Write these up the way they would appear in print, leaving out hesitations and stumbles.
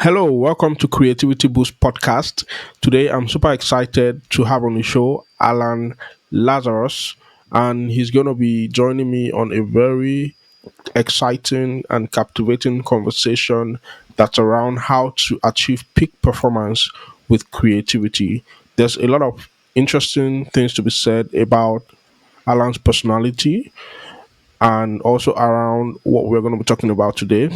Hello, welcome to Creativity Boost podcast. Today, I'm super excited to have on the show Alan Lazaros, and he's going to be joining me on a very exciting and captivating conversation that's around how to achieve peak performance with creativity. There's a lot of interesting things to be said about Alan's personality and also around what we're going to be talking about today.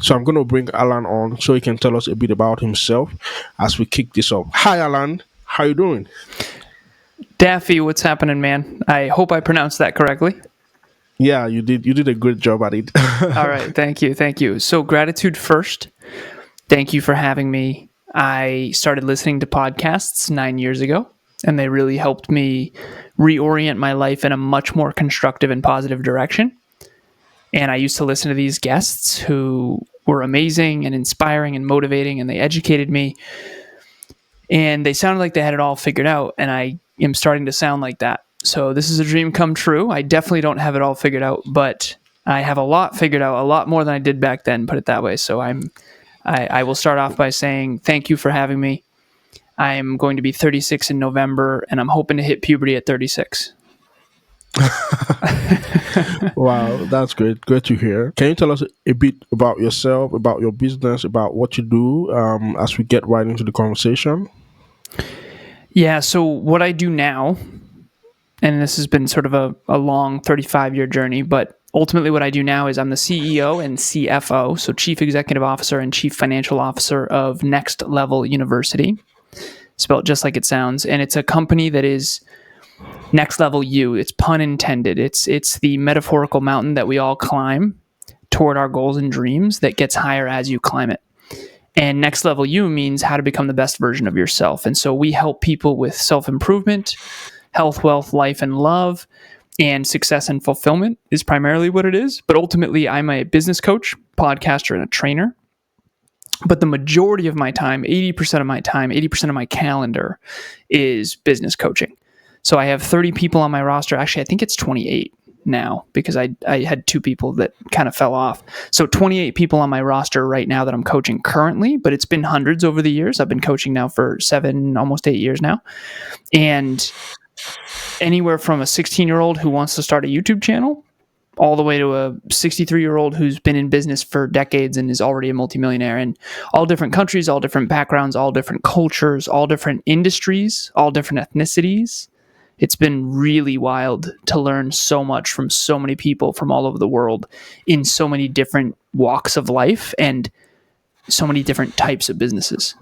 So I'm going to bring Alan on so he can tell us a bit about himself as we kick this off. Hi, Alan. How you doing? Daffy, what's happening, man? I hope I pronounced that correctly. Yeah, you did. You did a great job at it. All right, thank you, thank you. So, gratitude first. Thank you for having me. I started listening to podcasts 9 years ago, and they really helped me reorient my life in a much more constructive and positive direction. And I used to listen to these guests who were amazing and inspiring and motivating, and they educated me. And they sounded like they had it all figured out, and I am starting to sound like that. So this is a dream come true. I definitely don't have it all figured out, but I have a lot figured out, a lot more than I did back then, put it that way. So I will start off by saying thank you for having me. I'm going to be 36 in November, and I'm hoping to hit puberty at 36. Wow, that's great. Great to hear. Can you tell us a bit about yourself, about your business, about what you do as we get right into the conversation? Yeah, so what I do now, and this has been sort of a long 35-year journey, but ultimately what I do now is I'm the CEO and CFO, so Chief Executive Officer and Chief Financial Officer of Next Level University, spelled just like it sounds. And it's a company that is next level U. It's pun intended. It's the metaphorical mountain that we all climb toward our goals and dreams that gets higher as you climb it. And next level you means how to become the best version of yourself. And so we help people with self-improvement, health, wealth, life, and love, and success and fulfillment is primarily what it is. But ultimately, I'm a business coach, podcaster, and a trainer. But the majority of my time, 80% of my time, 80% of my calendar is business coaching. So I have 30 people on my roster. Actually, I think it's 28 now because I had two people that kind of fell off. So 28 people on my roster right now that I'm coaching currently, but it's been hundreds over the years. I've been coaching now for 7, almost 8 years now. And anywhere from a 16-year-old who wants to start a YouTube channel all the way to a 63-year-old who's been in business for decades and is already a multimillionaire, in all different countries, all different backgrounds, all different cultures, all different industries, all different ethnicities. It's been really wild to learn so much from so many people from all over the world in so many different walks of life and so many different types of businesses.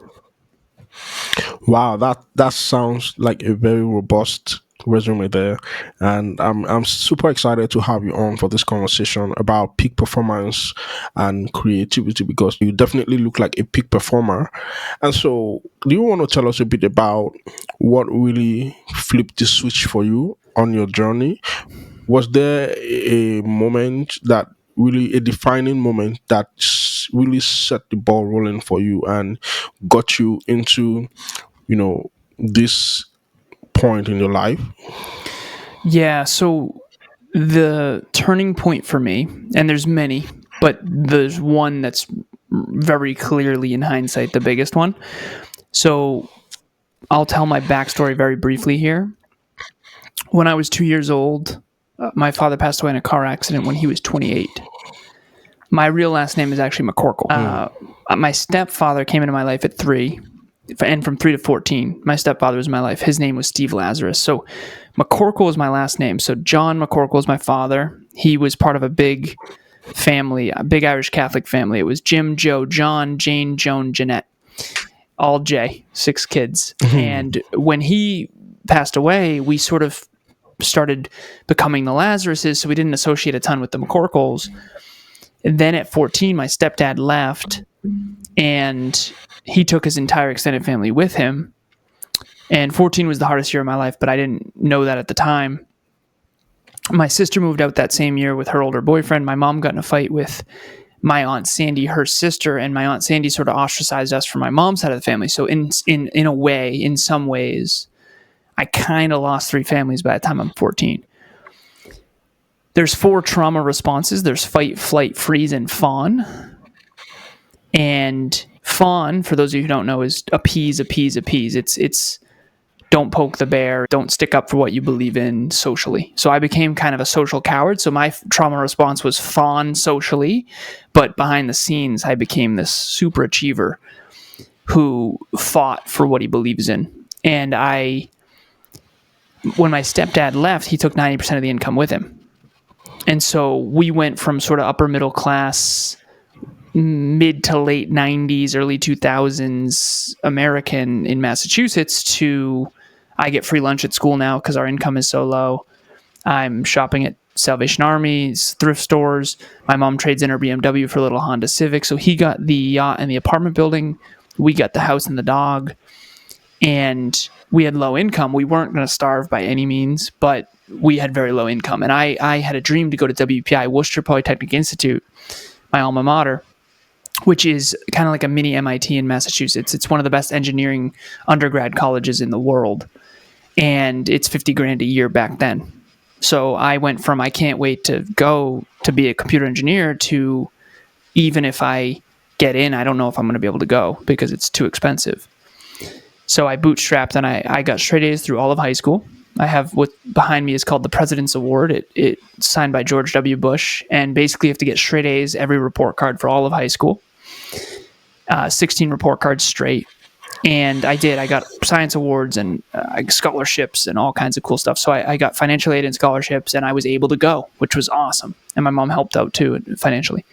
Wow, that sounds like a very robust resume there, and I'm super excited to have you on for this conversation about peak performance and creativity because you definitely look like a peak performer. And so, do you want to tell us a bit about what really flipped the switch for you on your journey? Was there a moment that really a defining moment that really set the ball rolling for you and got you into this point in your life? Yeah, so the turning point for me, and there's many, but there's one that's very clearly in hindsight the biggest one. So I'll tell my backstory very briefly here. When I was 2 years old, my father passed away in a car accident when he was 28. My real last name is actually McCorkle. My stepfather came into my life at 3, and from 3 to 14, my stepfather was in my life. His name was Steve Lazarus. So McCorkle was my last name. So John McCorkle was my father. He was part of a big family, a big Irish Catholic family. It was Jim, Joe, John, Jane, Joan, Jeanette, all J, 6 kids. And when he passed away, we sort of started becoming the Lazaruses, so we didn't associate a ton with the McCorkles. And then at 14, my stepdad left, and he took his entire extended family with him. And 14 was the hardest year of my life, but I didn't know that at the time. My sister moved out that same year with her older boyfriend. My mom got in a fight with my Aunt Sandy, her sister, and my Aunt Sandy sort of ostracized us from my mom's side of the family. So in a way, in some ways, I kind of lost 3 families by the time I'm 14. There's 4 trauma responses. There's fight, flight, freeze, and fawn. And Fawn, for those of you who don't know, is appease, appease, appease. It's don't poke the bear, don't stick up for what you believe in socially. So I became kind of a social coward. So my trauma response was fawn socially, but behind the scenes, I became this super achiever who fought for what he believes in. And when my stepdad left, he took 90% of the income with him. And so we went from sort of upper middle class, mid to late 90s, early 2000s American in Massachusetts to I get free lunch at school now because our income is so low. I'm shopping at Salvation Army's thrift stores. My mom trades in her BMW for a little Honda Civic. So he got the yacht and the apartment building. We got the house and the dog. And we had low income. We weren't going to starve by any means, but we had very low income. And I had a dream to go to WPI, Worcester Polytechnic Institute, my alma mater, which is kind of like a mini MIT in Massachusetts. It's one of the best engineering undergrad colleges in the world. And it's $50,000 a year back then. So I went from I can't wait to go to be a computer engineer to even if I get in, I don't know if I'm going to be able to go because it's too expensive. So I bootstrapped and I got straight A's through all of high school. I have what behind me is called the President's Award. It's signed by George W. Bush. And basically you have to get straight A's every report card for all of high school. 16 report cards straight. And I did. I got science awards and scholarships and all kinds of cool stuff. So I got financial aid and scholarships, and I was able to go, which was awesome. And my mom helped out too financially.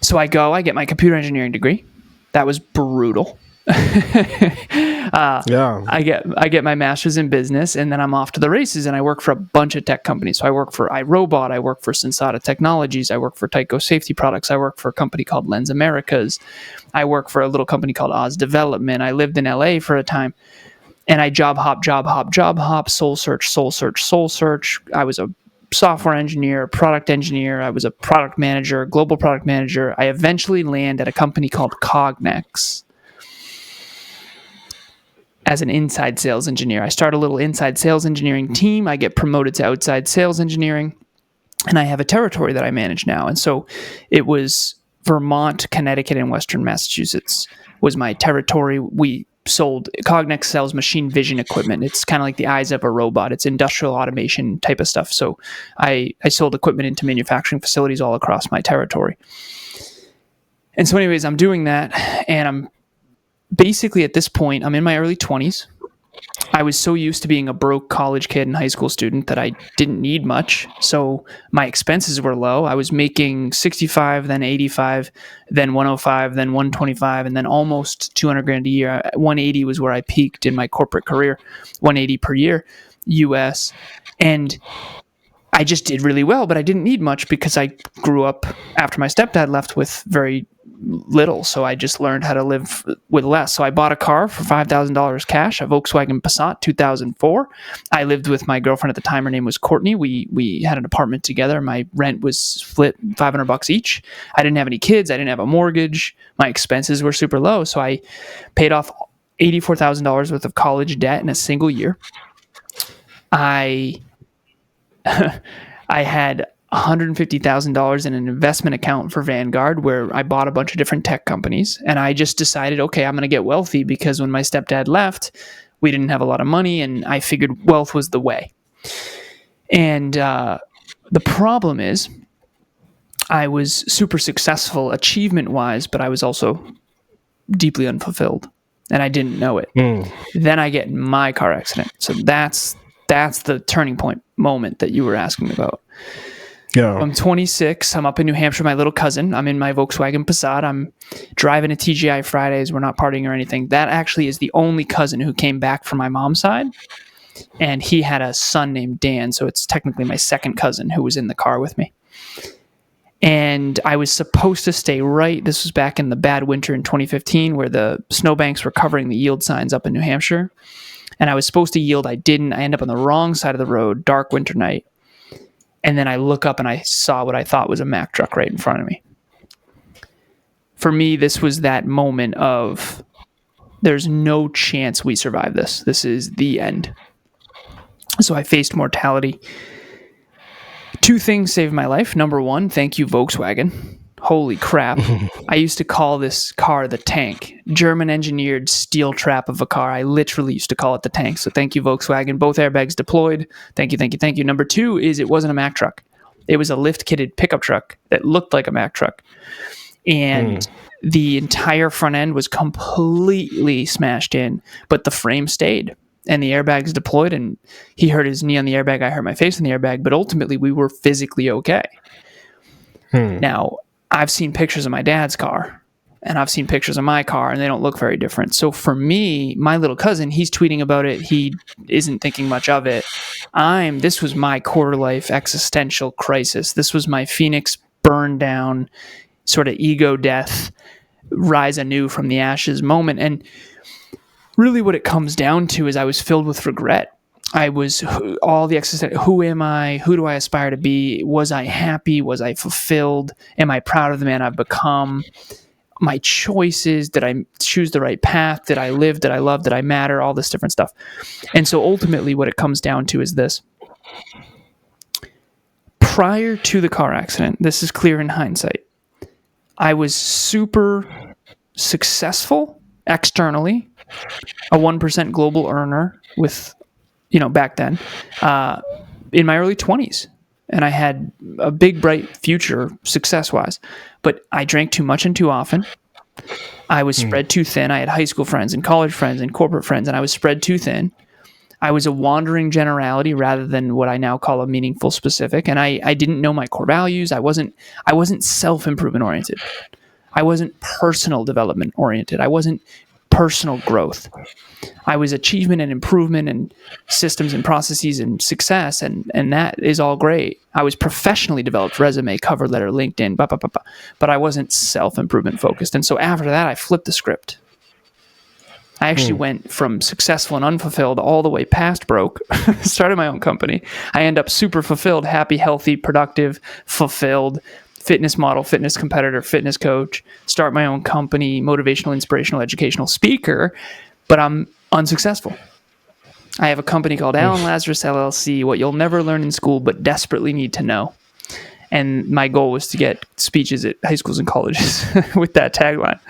So I get my computer engineering degree. That was brutal. Yeah. I get my master's in business, and then I'm off to the races, and I work for a bunch of tech companies. So I work for iRobot, I work for Sensata Technologies, I work for Tyco Safety Products, I work for a company called Lens Americas, I work for a little company called Oz Development. I lived in LA for a time, and I job hop, soul search. I was a software engineer, product engineer. I was a product manager, global product manager. I eventually land at a company called Cognex as an inside sales engineer. I start a little inside sales engineering team. I get promoted to outside sales engineering, and I have a territory that I manage now. And so it was Vermont, Connecticut, and Western Massachusetts was my territory. Cognex sells machine vision equipment. It's kind of like the eyes of a robot. It's industrial automation type of stuff. So I sold equipment into manufacturing facilities all across my territory. And so anyways, I'm doing that, and I'm basically at this point, I'm in my early 20s. I was so used to being a broke college kid and high school student that I didn't need much. So my expenses were low. I was making 65, then 85, then 105, then 125, and then almost 200,000 a year. 180 was where I peaked in my corporate career, 180 per year US. And I just did really well, but I didn't need much because I grew up after my stepdad left with very little. So I just learned how to live with less. So I bought a car for $5,000 cash, a Volkswagen Passat 2004. I lived with my girlfriend at the time. Her name was Courtney. We had an apartment together. My rent was split $500 each. I didn't have any kids. I didn't have a mortgage. My expenses were super low. So I paid off $84,000 worth of college debt in a single year. I had $150,000 in an investment account for Vanguard where I bought a bunch of different tech companies. And I just decided, okay, I'm going to get wealthy because when my stepdad left, we didn't have a lot of money, and I figured wealth was the way. And the problem is I was super successful achievement-wise, but I was also deeply unfulfilled, and I didn't know it. Then I get in my car accident. So that's the turning point moment that you were asking about. Yeah. I'm 26. I'm up in New Hampshire, my little cousin. I'm in my Volkswagen Passat. I'm driving to TGI Fridays. We're not partying or anything. That actually is the only cousin who came back from my mom's side. And he had a son named Dan. So it's technically my second cousin who was in the car with me. And I was supposed to stay right. This was back in the bad winter in 2015 where the snowbanks were covering the yield signs up in New Hampshire. And I was supposed to yield. I didn't. I ended up on the wrong side of the road, dark winter night. And then I look up and I saw what I thought was a Mack truck right in front of me. For me, this was that moment of there's no chance we survive this. This is the end. So I faced mortality. Two things saved my life. Number one, thank you, Volkswagen. Holy crap. I used to call this car the tank. German engineered steel trap of a car. I literally used to call it the tank. So thank you, Volkswagen. Both airbags deployed. Thank you, thank you, thank you. Number two is it wasn't a Mack truck. It was a lift kitted pickup truck that looked like a Mack truck. And the entire front end was completely smashed in, but the frame stayed. And the airbags deployed, and he hurt his knee on the airbag. I hurt my face on the airbag, but ultimately we were physically okay. Now, I've seen pictures of my dad's car, and I've seen pictures of my car, and they don't look very different. So for me, my little cousin, he's tweeting about it. He isn't thinking much of it. This was my quarter life existential crisis. This was my Phoenix burn down, sort of ego death, rise anew from the ashes moment. And really what it comes down to is I was filled with regret. I was all the existential, who am I? Who do I aspire to be? Was I happy? Was I fulfilled? Am I proud of the man I've become? My choices, did I choose the right path? Did I live? Did I love? Did I matter? All this different stuff. And so ultimately what it comes down to is this. Prior to the car accident, this is clear in hindsight, I was super successful externally, a 1% global earner with, back then, in my early 20s. And I had a big, bright future success-wise. But I drank too much and too often. I was spread too thin. I had high school friends and college friends and corporate friends, and I was spread too thin. I was a wandering generality rather than what I now call a meaningful specific. And I didn't know my core values. I wasn't self-improvement oriented. I wasn't personal development oriented. I wasn't personal growth. I was achievement and improvement and systems and processes and success, and that is all great. I was professionally developed, resume, cover letter, LinkedIn, but I wasn't self-improvement focused. And so after that, I flipped the script. I actually went from successful and unfulfilled all the way past broke, started my own company. I end up super fulfilled, happy, healthy, productive, fulfilled, fitness model, fitness competitor, fitness coach, start my own company, motivational, inspirational, educational speaker, but I'm unsuccessful. I have a company called Alan Lazaros LLC, what you'll never learn in school but desperately need to know. And my goal was to get speeches at high schools and colleges with that tagline.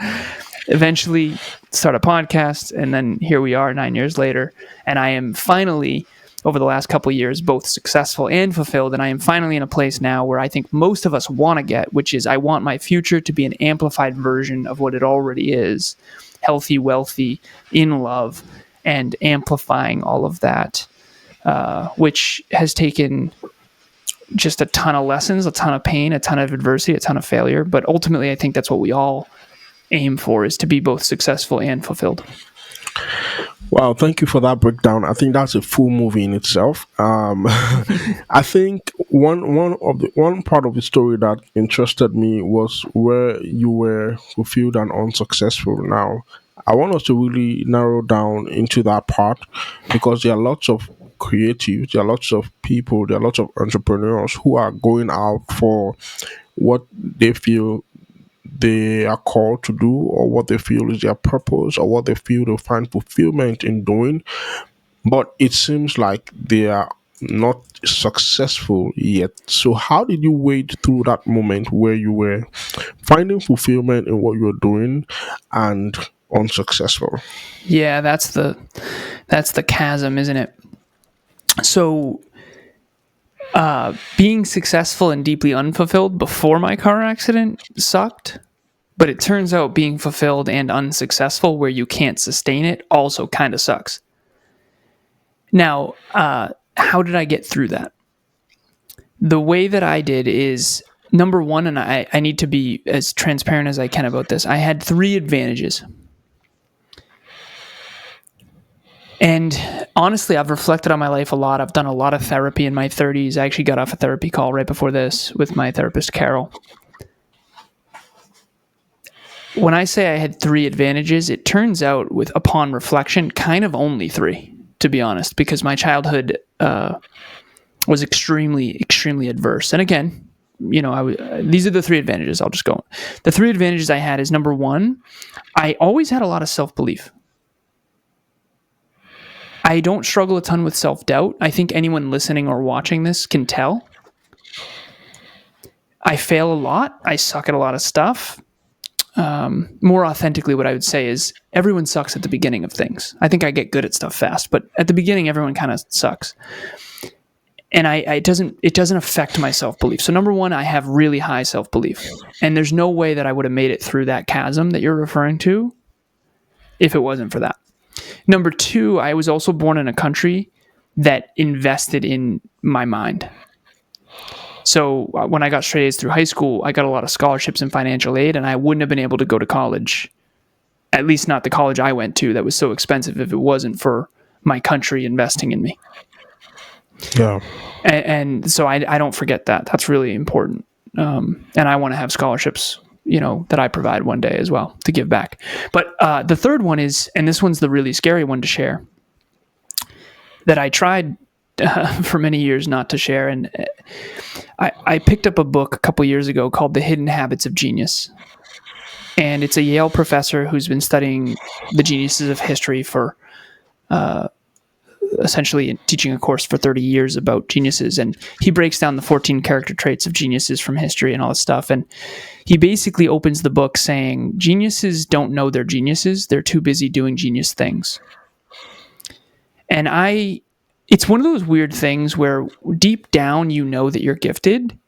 Eventually start a podcast, and then here we are 9 years later, and I am finally, over the last couple of years, both successful and fulfilled, and I am finally in a place now where I think most of us want to get, which is I want my future to be an amplified version of what it already is, healthy, wealthy, in love, and amplifying all of that, which has taken just a ton of lessons, a ton of pain, a ton of adversity, a ton of failure, but ultimately I think that's what we all aim for, is to be both successful and fulfilled. Wow, thank you for that breakdown. I think that's a full movie in itself. I think one part of the story that interested me was where you were fulfilled and unsuccessful. Now, I want us to really narrow down into that part, because there are lots of creatives, there are lots of people, there are lots of entrepreneurs who are going out for what they feel they are called to do, or what they feel is their purpose, or what they feel they find fulfillment in doing, but it seems like they are not successful yet. So how did you wade through that moment where you were finding fulfillment in what you're doing and unsuccessful? Yeah, that's the chasm, isn't it? So being successful and deeply unfulfilled before my car accident sucked. But it turns out being fulfilled and unsuccessful where you can't sustain it also kind of sucks. Now, how did I get through that? The way that I did is, number one, and I need to be as transparent as I can about this, I had 3 advantages. And honestly, I've reflected on my life a lot. I've done a lot of therapy in my 30s. I actually got off a therapy call right before this with my therapist, Carol. When I say I had 3 advantages, it turns out, upon reflection, kind of only 3, to be honest, because my childhood was extremely, extremely adverse. And again, these are the 3 advantages. I'll just go. The 3 advantages I had is, number one, I always had a lot of self-belief. I don't struggle a ton with self-doubt. I think anyone listening or watching this can tell. I fail a lot. I suck at a lot of stuff. More authentically, what I would say is everyone sucks at the beginning of things. I think I get good at stuff fast, but at the beginning, everyone kind of sucks. And it doesn't affect my self-belief. So number one, I have really high self-belief. And there's no way that I would have made it through that chasm that you're referring to if it wasn't for that. Number two, I was also born in a country that invested in my mind. So when I got straight A's through high school, I got a lot of scholarships and financial aid, and I wouldn't have been able to go to college, at least not the college I went to that was so expensive, if it wasn't for my country investing in me. Yeah. And so I don't forget that. That's really important. And I want to have scholarships, that I provide one day as well to give back. But the third one is, and this one's the really scary one to share, that I tried for many years not to share. And I picked up a book a couple years ago called The Hidden Habits of Genius. And it's a Yale professor who's been studying the geniuses of history for essentially teaching a course for 30 years about geniuses. And he breaks down the 14 character traits of geniuses from history and all this stuff. And he basically opens the book saying, geniuses don't know they're geniuses. They're too busy doing genius things. And it's one of those weird things where deep down, you know that you're gifted,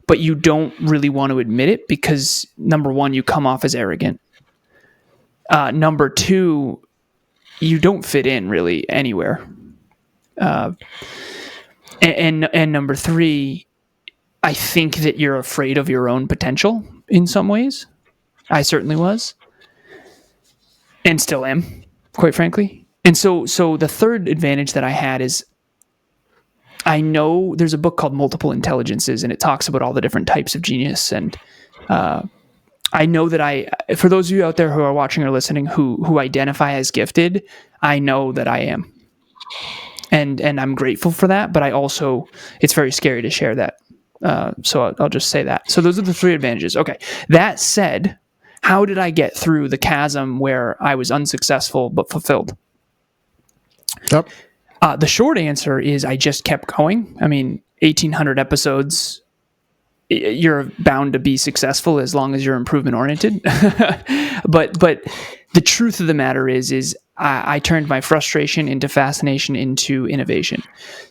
but you don't really want to admit it because number one, you come off as arrogant. Number two, you don't fit in really anywhere. And number three, I think that you're afraid of your own potential in some ways. I certainly was, and still am, quite frankly. And so the third advantage that I had is I know there's a book called Multiple Intelligences, and it talks about all the different types of genius. And I know that for those of you out there who are watching or listening who identify as gifted, I know that I am. And I'm grateful for that, but it's very scary to share that. So I'll just say that. So those are the three advantages. Okay. That said, how did I get through the chasm where I was unsuccessful but fulfilled? Yep. The short answer is I just kept going. I mean, 1,800 episodes, you're bound to be successful as long as you're improvement oriented. But the truth of the matter is I turned my frustration into fascination into innovation.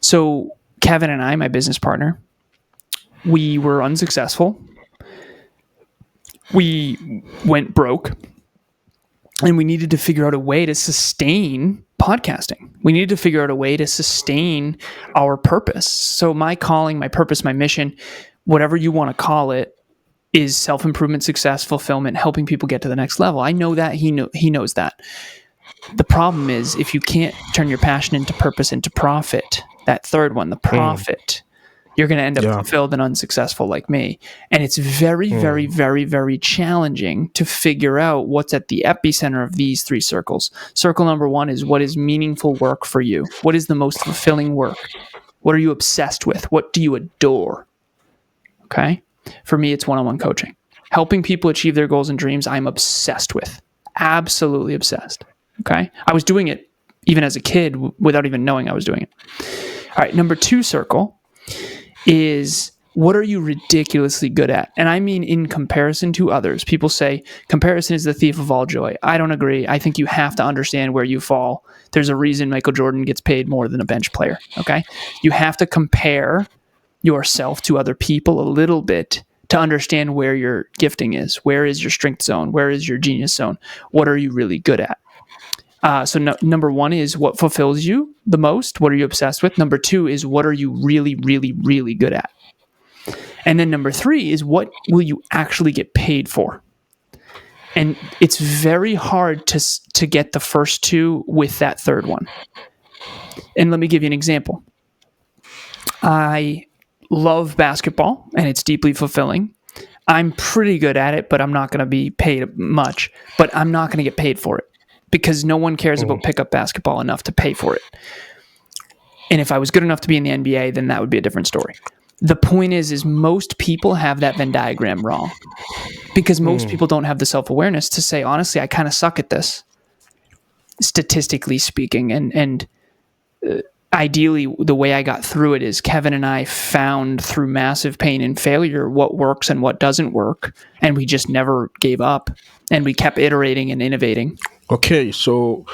So Kevin and I, my business partner, we were unsuccessful. We went broke, and we needed to figure out a way to sustain podcasting. We needed to figure out a way to sustain our purpose. So my calling, my purpose, my mission, whatever you want to call it, is self-improvement, success, fulfillment, helping people get to the next level. I know that. He knows that. The problem is if you can't turn your passion into purpose, into profit, that third one, the profit, you're going to end up fulfilled and unsuccessful like me. And it's very, very, very, very challenging to figure out what's at the epicenter of these three circles. Circle number one is what is meaningful work for you? What is the most fulfilling work? What are you obsessed with? What do you adore? Okay. For me, it's one-on-one coaching. Helping people achieve their goals and dreams, I'm obsessed with. Absolutely obsessed. Okay. I was doing it even as a kid without even knowing I was doing it. All right. Number two circle is what are you ridiculously good at? And I mean in comparison to others. People say comparison is the thief of all joy. I don't agree. I think you have to understand where you fall. There's a reason Michael Jordan gets paid more than a bench player. Okay. You have to compare yourself to other people a little bit to understand where your gifting is. Where is your strength zone? Where is your genius zone? What are you really good at? Number one is what fulfills you the most? What are you obsessed with? Number two is what are you really, really, really good at? And then number three is what will you actually get paid for? And it's very hard to get the first two with that third one. And let me give you an example. I love basketball and it's deeply fulfilling. I'm pretty good at it, but I'm not going to be paid much, but I'm not going to get paid for it because no one cares about pickup basketball enough to pay for it. And if I was good enough to be in the NBA, then that would be a different story. The point is most people have that Venn diagram wrong because most people don't have the self-awareness to say, honestly, I kind of suck at this, statistically speaking. And ideally, the way I got through it is Kevin and I found through massive pain and failure what works and what doesn't work. And we just never gave up. And we kept iterating and innovating. Okay, so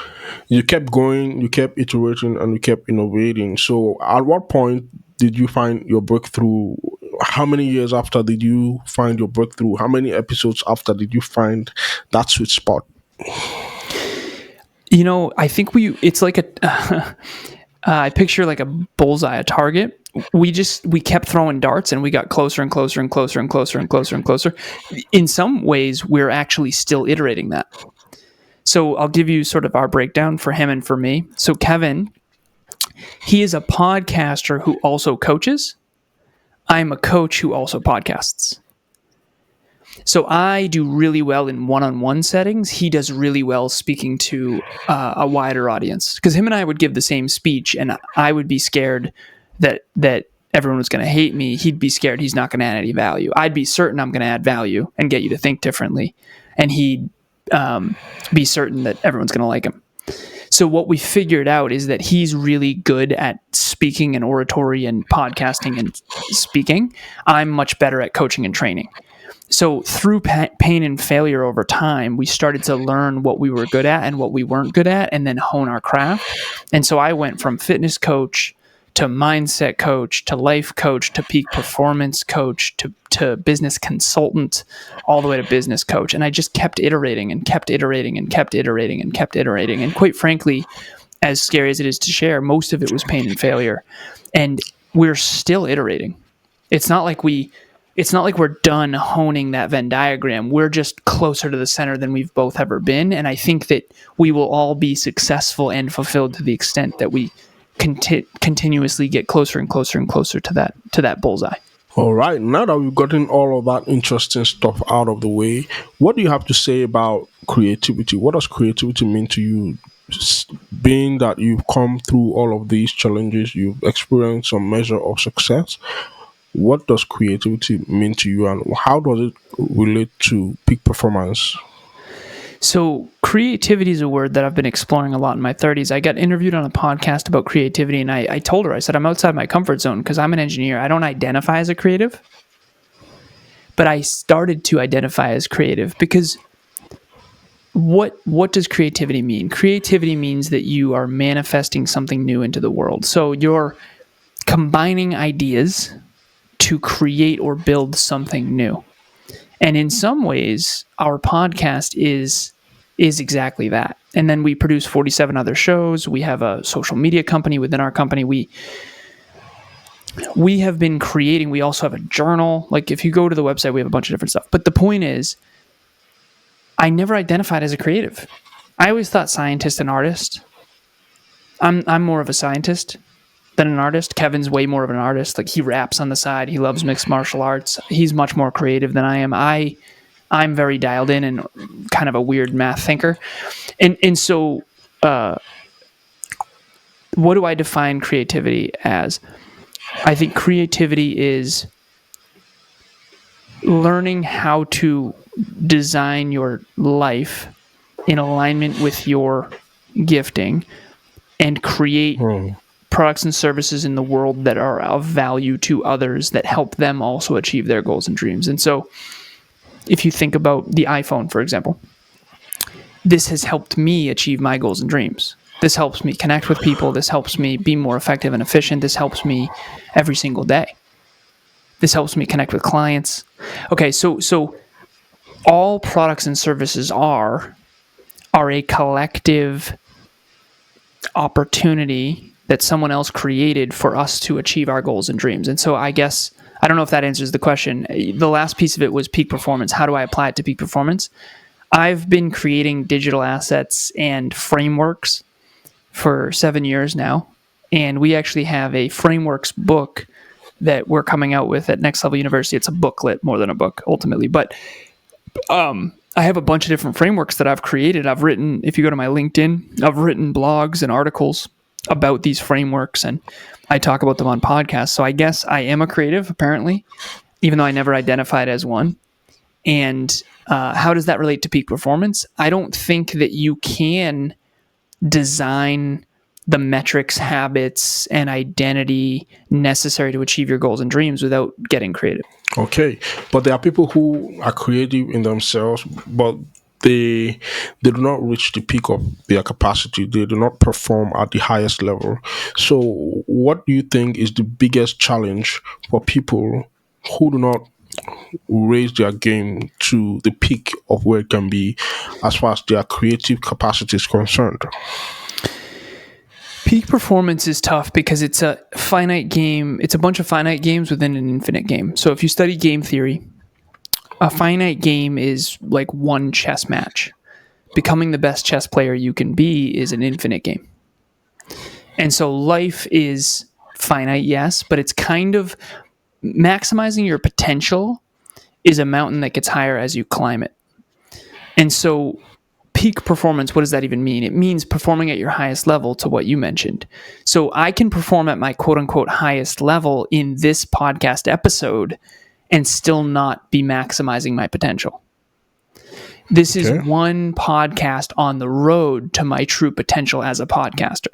you kept going, you kept iterating, and you kept innovating. So, at what point did you find your breakthrough? How many years after did you find your breakthrough? How many episodes after did you find that sweet spot? I think it's like I picture like a bullseye, a target. We kept throwing darts and we got closer and closer and closer and closer and closer and closer. In some ways, we're actually still iterating that. So I'll give you sort of our breakdown for him and for me. So Kevin, he is a podcaster who also coaches. I'm a coach who also podcasts. So I do really well in one-on-one settings. He does really well speaking to a wider audience, because him and I would give the same speech and I would be scared that everyone was going to hate me. He'd be scared he's not going to add any value. I'd be certain I'm going to add value and get you to think differently. And he'd be certain that everyone's going to like him. So what we figured out is that he's really good at speaking and oratory and podcasting and speaking. I'm much better at coaching and training. So through pain and failure over time, we started to learn what we were good at and what we weren't good at, and then hone our craft. And so I went from fitness coach to mindset coach to life coach to peak performance coach to business consultant, all the way to business coach. And I just kept iterating and kept iterating and kept iterating and kept iterating. And quite frankly, as scary as it is to share, most of it was pain and failure. And we're still iterating. It's not like we're done honing that Venn diagram. We're just closer to the center than we've both ever been. And I think that we will all be successful and fulfilled to the extent that we continuously get closer and closer and closer to that bullseye. All right, now that we've gotten all of that interesting stuff out of the way, what do you have to say about creativity? What does creativity mean to you? Being that you've come through all of these challenges, you've experienced some measure of success. What does creativity mean to you, and how does it relate to peak performance? So creativity is a word that I've been exploring a lot in my 30s. I got interviewed on a podcast about creativity, and I told her, I said, I'm outside my comfort zone because I'm an engineer. I don't identify as a creative, but I started to identify as creative because what does creativity mean? Creativity means that you are manifesting something new into the world. So you're combining ideas to create or build something new. And in some ways, our podcast is exactly that. And then we produce 47 other shows. We have a social media company within our company. We have been creating. We also have a journal. Like if you go to the website, we have a bunch of different stuff. But the point is, I never identified as a creative. I always thought scientist and artist. I'm more of a scientist than an artist. Kevin's way more of an artist. Like he raps on the side. He loves mixed martial arts. He's much more creative than I am. I'm very dialed in and kind of a weird math thinker. And so what do I define creativity as? I think creativity is learning how to design your life in alignment with your gifting and create products and services in the world that are of value to others that help them also achieve their goals and dreams. And so if you think about the iPhone, for example, this has helped me achieve my goals and dreams. This helps me connect with people. This helps me be more effective and efficient. This helps me every single day. This helps me connect with clients. Okay, so all products and services are a collective opportunity that someone else created for us to achieve our goals and dreams. And so I guess, I don't know if that answers the question. The last piece of it was peak performance. How do I apply it to peak performance? I've been creating digital assets and frameworks for 7 years now. And we actually have a frameworks book that we're coming out with at Next Level University. It's a booklet more than a book, ultimately. But I have a bunch of different frameworks that I've created. I've written, if you go to my LinkedIn, I've written blogs and articles about these frameworks, and I talk about them on podcasts. So I guess I am a creative, apparently, even though I never identified as one. And how does that relate to peak performance? I don't think that you can design the metrics, habits, and identity necessary to achieve your goals and dreams without getting creative. Okay, but there are people who are creative in themselves, but they do not reach the peak of their capacity. They do not perform at the highest level. So, what do you think is the biggest challenge for people who do not raise their game to the peak of where it can be, as far as their creative capacity is concerned? Peak performance is tough because it's a finite game. It's a bunch of finite games within an infinite game. So if you study game theory, a finite game is like one chess match. Becoming the best chess player you can be is an infinite game. And so life is finite, yes, but it's kind of maximizing your potential is a mountain that gets higher as you climb it. And so peak performance, what does that even mean? It means performing at your highest level, to what you mentioned. So I can perform at my quote unquote highest level in this podcast episode and still not be maximizing my potential. This is one podcast on the road to my true potential as a podcaster.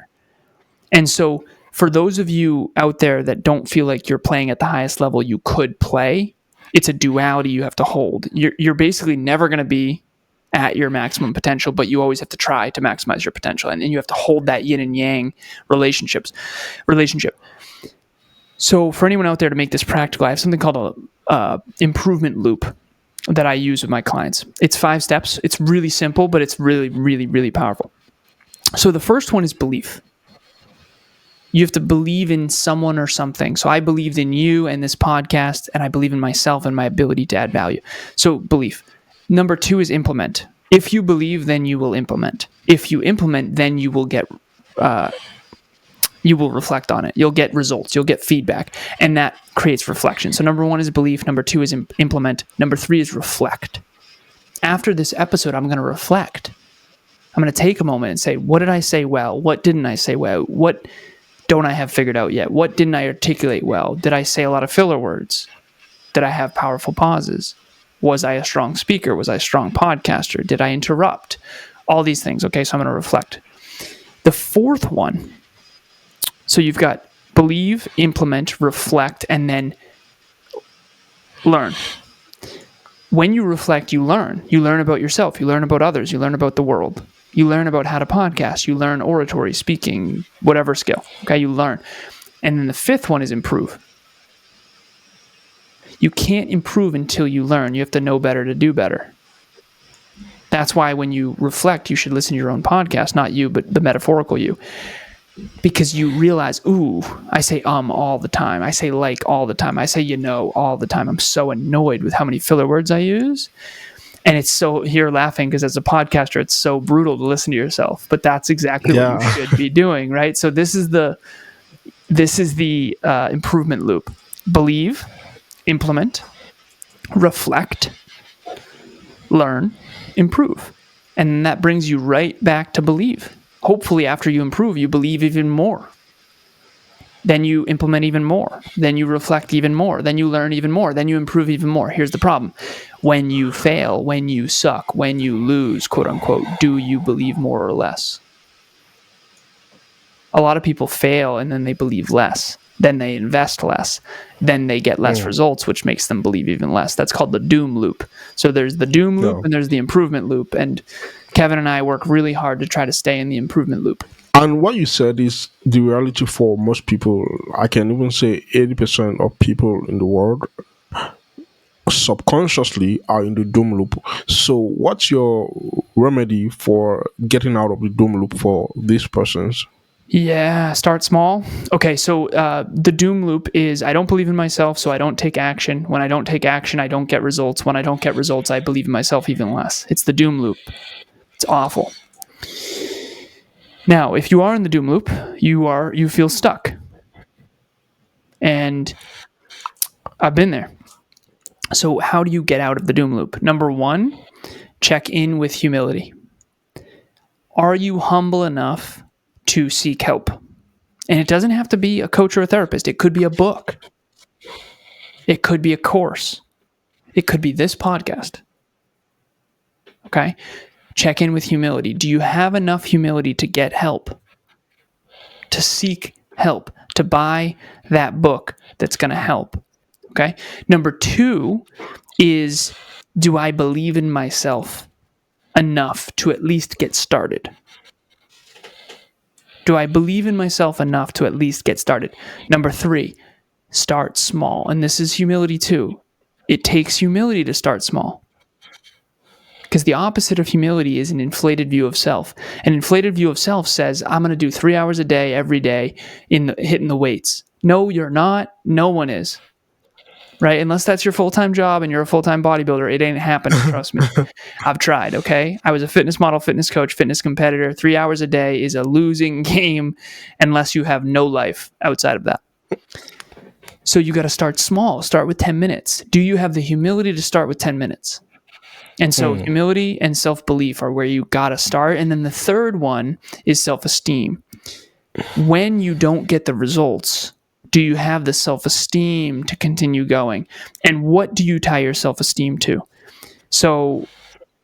And so for those of you out there that don't feel like you're playing at the highest level you could play, it's a duality you have to hold. You're basically never going to be at your maximum potential, but you always have to try to maximize your potential. And you have to hold that yin and yang relationship. So for anyone out there, to make this practical, I have something called a improvement loop that I use with my clients. It's 5 steps. It's really simple, but it's really, really, really powerful. So the first one is belief. You have to believe in someone or something. So I believed in you and this podcast, and I believe in myself and my ability to add value. So belief. Number 2 is implement. If you believe, then you will implement. If you implement, then you will reflect on it. You'll get results. You'll get feedback. And that creates reflection. So number 1 is belief. Number 2 is implement. Number 3 is reflect. After this episode, I'm going to reflect. I'm going to take a moment and say, what did I say well? What didn't I say well? What don't I have figured out yet? What didn't I articulate well? Did I say a lot of filler words? Did I have powerful pauses? Was I a strong speaker? Was I a strong podcaster? Did I interrupt? All these things. Okay, so I'm going to reflect. The fourth one, so you've got believe, implement, reflect, and then learn. When you reflect, you learn. You learn about yourself. You learn about others. You learn about the world. You learn about how to podcast. You learn oratory, speaking, whatever skill. Okay, you learn. And then the fifth one is improve. You can't improve until you learn. You have to know better to do better. That's why when you reflect, you should listen to your own podcast, not you, but the metaphorical you. Because you realize, ooh, I say all the time. I say like all the time. I say all the time. I'm so annoyed with how many filler words I use. And it's so, you're laughing because as a podcaster, it's so brutal to listen to yourself. But that's exactly what you should be doing, right? So this is the improvement loop. Believe, implement, reflect, learn, improve. And that brings you right back to believe. Hopefully after you improve, you believe even more. Then you implement even more. Then you reflect even more. Then you learn even more. Then you improve even more. Here's the problem. When you fail, when you suck, when you lose, quote unquote, do you believe more or less? A lot of people fail and then they believe less. Then they invest less. Then they get less results, which makes them believe even less. That's called the doom loop. So there's the doom loop and there's the improvement loop. And Kevin and I work really hard to try to stay in the improvement loop. And what you said is the reality for most people. I can even say 80% of people in the world subconsciously are in the doom loop. So what's your remedy for getting out of the doom loop for these persons? Yeah, start small. Okay, so the doom loop is I don't believe in myself, so I don't take action. When I don't take action, I don't get results. When I don't get results, I believe in myself even less. It's the doom loop. It's awful. Now, if you are in the doom loop, you feel stuck. And I've been there. So how do you get out of the doom loop? Number 1, check in with humility. Are you humble enough to seek help? And it doesn't have to be a coach or a therapist. It could be a book. It could be a course. It could be this podcast. Okay? Check in with humility. Do you have enough humility to get help? to seek help, to buy that book that's going to help. Okay. Number 2 is, do I believe in myself enough to at least get started? Do I believe in myself enough to at least get started? Number 3, start small. And this is humility too. It takes humility to start small. Because the opposite of humility is an inflated view of self. An inflated view of self says, I'm going to do 3 hours a day, every day, hitting the weights. No, you're not. No one is. Right? Unless that's your full-time job and you're a full-time bodybuilder, it ain't happening, trust me. I've tried, okay? I was a fitness model, fitness coach, fitness competitor. 3 hours a day is a losing game unless you have no life outside of that. So you got to start small. Start with 10 minutes. Do you have the humility to start with 10 minutes? And so humility and self-belief are where you got to start. And then the third one is self-esteem. When you don't get the results, do you have the self-esteem to continue going? And what do you tie your self-esteem to? So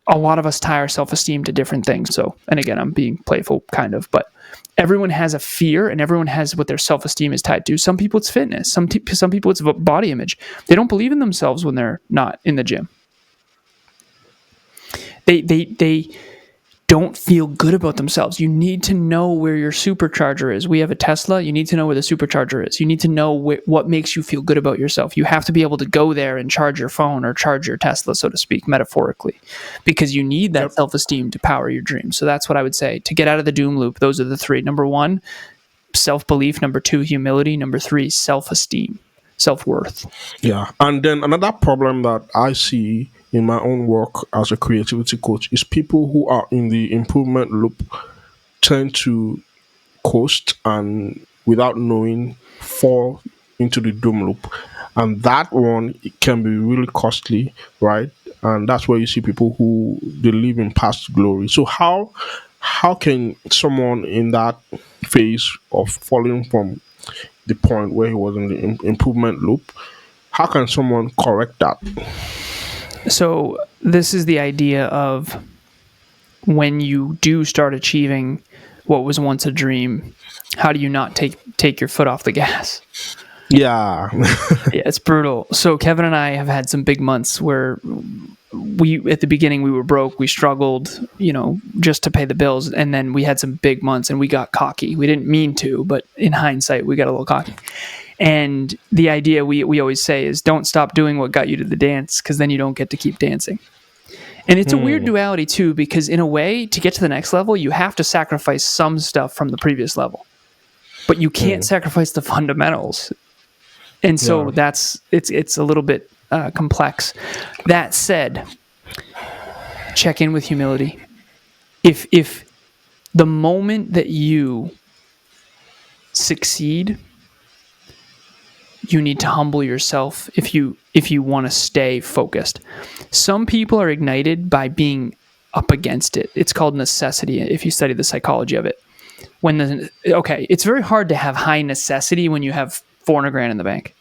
a lot of us tie our self-esteem to different things. So, and again, I'm being playful kind of, but everyone has a fear and everyone has what their self-esteem is tied to. Some people it's fitness. Some people it's body image. They don't believe in themselves when they're not in the gym. They don't feel good about themselves. You need to know where your supercharger is. We have a Tesla. You need to know where the supercharger is. You need to know what makes you feel good about yourself. You have to be able to go there and charge your phone or charge your Tesla, so to speak, metaphorically, because you need that self-esteem to power your dreams. So that's what I would say. To get out of the doom loop, those are the 3. Number 1, self-belief. Number 2, humility. Number 3, self-esteem, self-worth. Yeah. And then another problem that I see in my own work as a creativity coach is people who are in the improvement loop tend to coast and without knowing fall into the doom loop. And that one, it can be really costly, right? And that's where you see people who they live in past glory. So how can someone in that phase of falling from the point where he was in the improvement loop, how can someone correct that? So this is the idea of when you do start achieving what was once a dream, how do you not take your foot off the gas? Yeah. Yeah, it's brutal. So Kevin and I have had some big months where at the beginning we were broke, we struggled, just to pay the bills, and then we had some big months and we got cocky. We didn't mean to, but in hindsight we got a little cocky. And the idea we always say is, don't stop doing what got you to the dance, because then you don't get to keep dancing. And it's a weird duality too, because in a way, to get to the next level, you have to sacrifice some stuff from the previous level, but you can't sacrifice the fundamentals. And so it's a little bit complex. That said, check in with humility. If the moment that you succeed, you need to humble yourself if you want to stay focused. Some people are ignited by being up against it. It's called necessity if you study the psychology of it. It's very hard to have high necessity when you have $400,000 in the bank.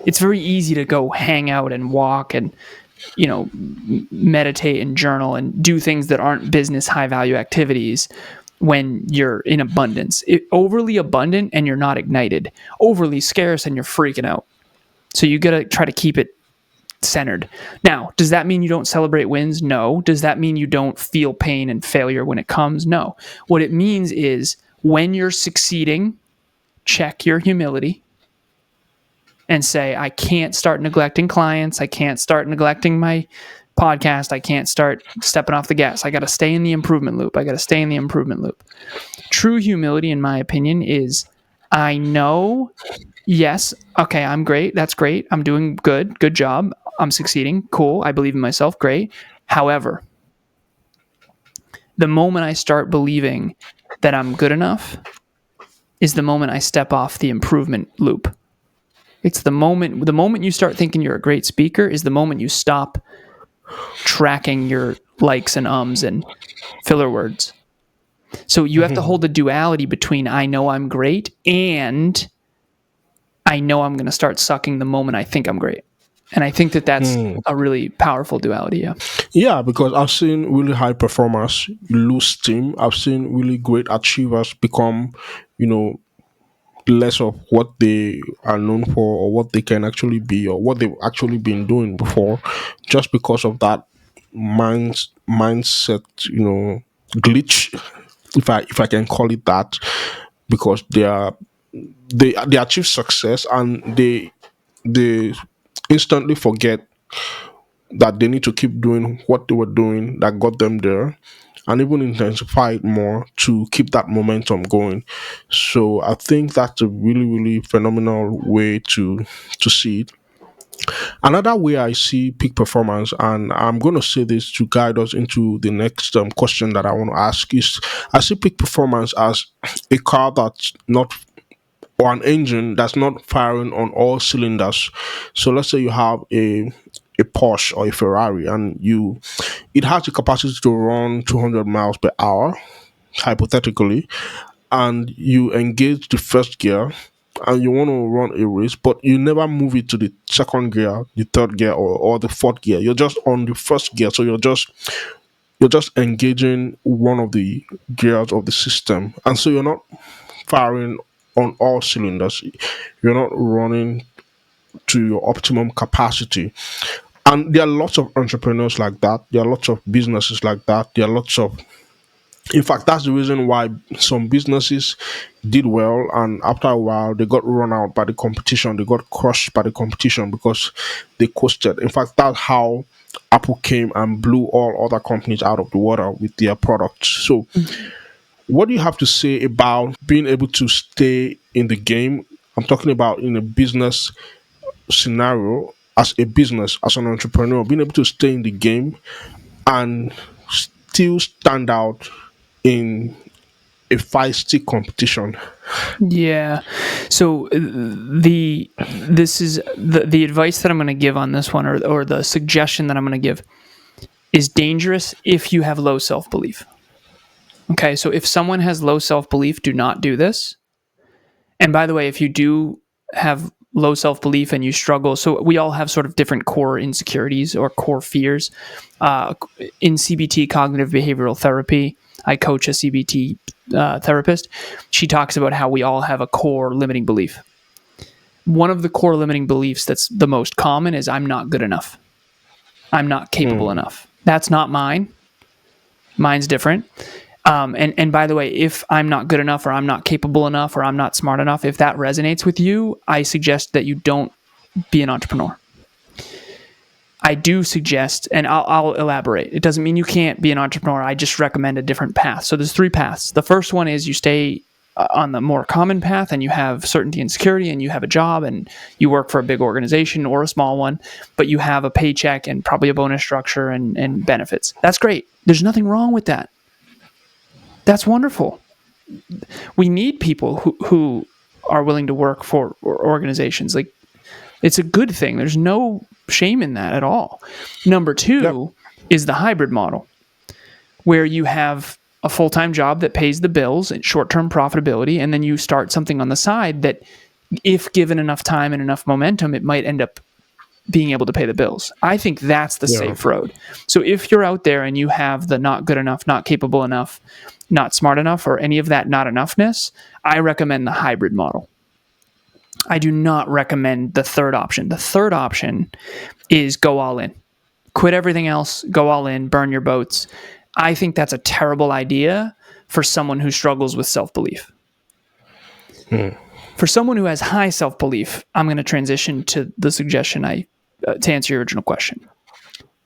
It's very easy to go hang out and walk and meditate and journal and do things that aren't business high value activities when you're in abundance. Overly abundant and you're not ignited. Overly scarce and you're freaking out. So you got to try to keep it centered. Now, does that mean you don't celebrate wins? No. Does that mean you don't feel pain and failure when it comes? No. What it means is when you're succeeding, check your humility and say, I can't start neglecting clients. I can't start neglecting my podcast. I can't start stepping off the gas. I got to stay in the improvement loop. True humility, in my opinion, is I know, yes, okay, I'm great. That's great. I'm doing good. Good job. I'm succeeding. Cool. I believe in myself. Great. However, the moment I start believing that I'm good enough is the moment I step off the improvement loop. It's the moment you start thinking you're a great speaker is the moment you stop tracking your likes and ums and filler words. So you have to hold the duality between I know I'm great and I know I'm going to start sucking the moment I think I'm great. And I think that that's a really powerful duality. Yeah. Yeah, because I've seen really high performers lose steam. I've seen really great achievers become, you know, less of what they are known for or what they can actually be or what they've actually been doing before, just because of that mindset, glitch, if I can call it that, because they achieve success and they instantly forget that they need to keep doing what they were doing that got them there, and even intensify it more to keep that momentum going. So I think that's a really, really phenomenal way to see it. Another way I see peak performance, and I'm going to say this to guide us into the next question that I want to ask, is I see peak performance as a car that's not, or an engine that's not firing on all cylinders. So let's say you have a Porsche or a Ferrari, and it has the capacity to run 200 miles per hour, hypothetically, and you engage the first gear and you want to run a race, but you never move it to the second gear, the third gear, or the fourth gear. You're just on the first gear, so you're just engaging one of the gears of the system, and so you're not firing on all cylinders. You're not running to your optimum capacity. And there are lots of entrepreneurs like that. There are lots of businesses like that. There are lots of, in fact, that's the reason why some businesses did well, and after a while they got run out by the competition. They got crushed by the competition because they coasted. In fact, that's how Apple came and blew all other companies out of the water with their products. So what do you have to say about being able to stay in the game? I'm talking about in a business scenario, as a business, as an entrepreneur, being able to stay in the game and still stand out in a feisty competition. Yeah. So this is the advice that I'm going to give on this one, or the suggestion that I'm going to give, is dangerous if you have low self-belief. Okay, so if someone has low self-belief, do not do this. And by the way, if you do have low self-belief and you struggle, so we all have sort of different core insecurities or core fears. In CBT, cognitive behavioral therapy, I coach a CBT therapist. She talks about how we all have a core limiting belief. One of the core limiting beliefs that's the most common is I'm not good enough. I'm not capable enough. That's not mine. Mine's different. And by the way, if I'm not good enough, or I'm not capable enough, or I'm not smart enough, if that resonates with you, I suggest that you don't be an entrepreneur. I do suggest, and I'll elaborate. It doesn't mean you can't be an entrepreneur. I just recommend a different path. So there's 3 paths. The first one is you stay on the more common path, and you have certainty and security, and you have a job, and you work for a big organization or a small one, but you have a paycheck and probably a bonus structure and benefits. That's great. There's nothing wrong with that. That's wonderful. We need people who are willing to work for organizations. Like, it's a good thing. There's no shame in that at all. Number 2 is the hybrid model, where you have a full-time job that pays the bills and short-term profitability, and then you start something on the side that, if given enough time and enough momentum, it might end up being able to pay the bills. I think that's the safe road. So if you're out there and you have the not good enough, not capable enough, not smart enough, or any of that not enoughness, I recommend the hybrid model. I do not recommend the third option. The third option is go all in. Quit everything else, go all in, burn your boats. I think that's a terrible idea for someone who struggles with self-belief. For someone who has high self-belief, I'm going to transition to the suggestion to answer your original question.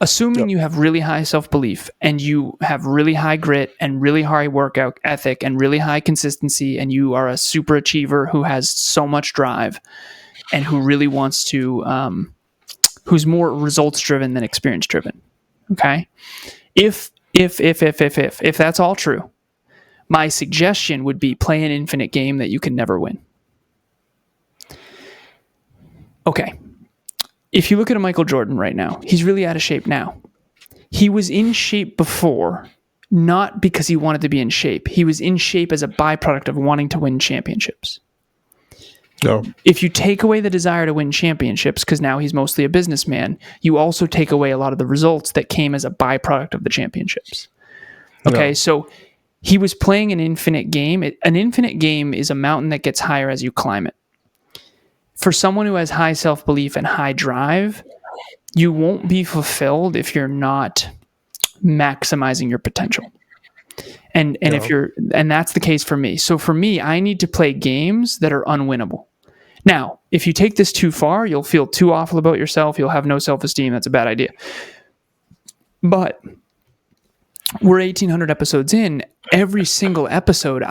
Assuming you have really high self-belief and you have really high grit and really high workout ethic and really high consistency, and you are a super achiever who has so much drive and who really wants to, who's more results driven than experience driven. Okay. If that's all true, my suggestion would be play an infinite game that you can never win. Okay. If you look at a Michael Jordan right now, he's really out of shape now. He was in shape before, not because he wanted to be in shape. He was in shape as a byproduct of wanting to win championships. Yeah. If you take away the desire to win championships, because now he's mostly a businessman, you also take away a lot of the results that came as a byproduct of the championships. Yeah. Okay, so he was playing an infinite game. An infinite game is a mountain that gets higher as you climb it. For someone who has high self belief and high drive, you won't be fulfilled if you're not maximizing your potential. And if Yeah. you're, and that's the case for me. So for me, I need to play games that are unwinnable. Now, if you take this too far, you'll feel too awful about yourself. You'll have no self-esteem. That's a bad idea. But we're 1,800 episodes in. Every single episode,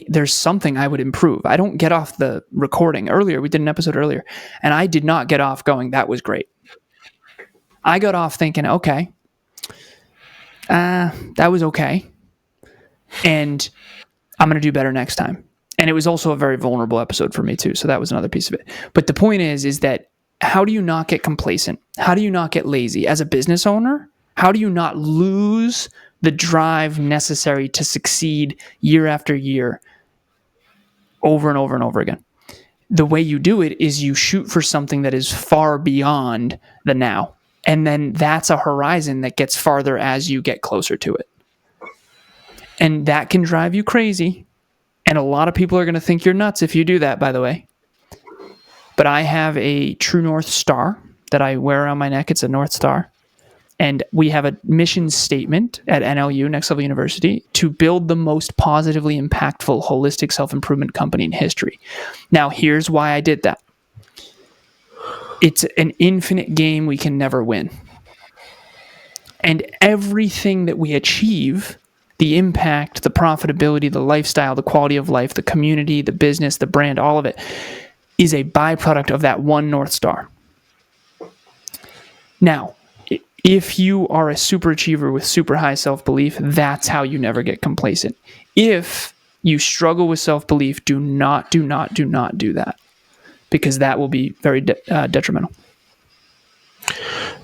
there's something I would improve. I don't get off the recording earlier. We did an episode earlier, and I did not get off going, that was great. I got off thinking, okay, that was okay. And I'm going to do better next time. And it was also a very vulnerable episode for me too. So that was another piece of it. But the point is that how do you not get complacent? How do you not get lazy? As a business owner, how do you not lose the drive necessary to succeed year after year over and over and over again? The way you do it is you shoot for something that is far beyond the now. And then that's a horizon that gets farther as you get closer to it. And that can drive you crazy. And a lot of people are going to think you're nuts if you do that, by the way. But I have a true North Star that I wear around my neck. It's a North Star. And we have a mission statement at NLU, Next Level University, to build the most positively impactful holistic self-improvement company in history. Now, here's why I did that. It's an infinite game we can never win. And everything that we achieve, the impact, the profitability, the lifestyle, the quality of life, the community, the business, the brand, all of it is a byproduct of that one North Star. Now, if you are a super achiever with super high self-belief, that's how you never get complacent. If you struggle with self-belief, do not do that, because that will be very detrimental.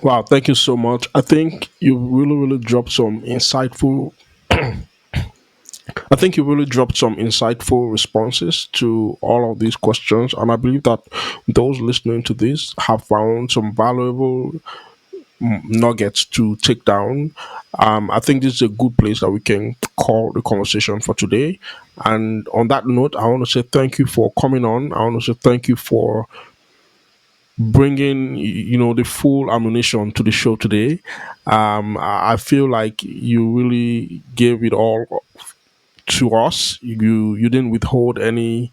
Wow, thank you so much. I think you really dropped some insightful I think you really dropped some insightful responses to all of these questions, and I believe that those listening to this have found some valuable nuggets to take down. I think this is a good place that we can call the conversation for today. And on that note, I want to say thank you for coming on. I want to say thank you for bringing the full ammunition to the show today. I feel like you really gave it all to us. You didn't withhold anything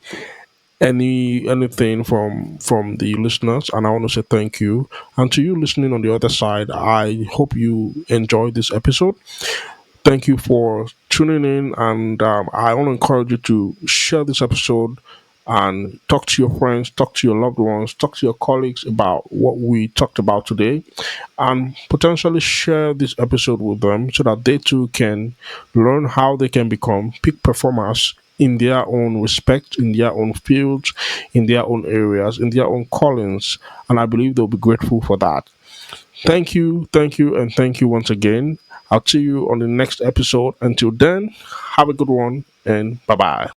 from the listeners, and I want to say thank you. And to you listening on the other side, I hope you enjoyed this episode. Thank you for tuning in, and I want to encourage you to share this episode and talk to your friends, talk to your loved ones, talk to your colleagues about what we talked about today, and potentially share this episode with them so that they too can learn how they can become peak performers in their own respect, in their own fields, in their own areas, in their own callings. And I believe they'll be grateful for that. Thank you, and thank you once again. I'll see you on the next episode. Until then, have a good one, and bye bye.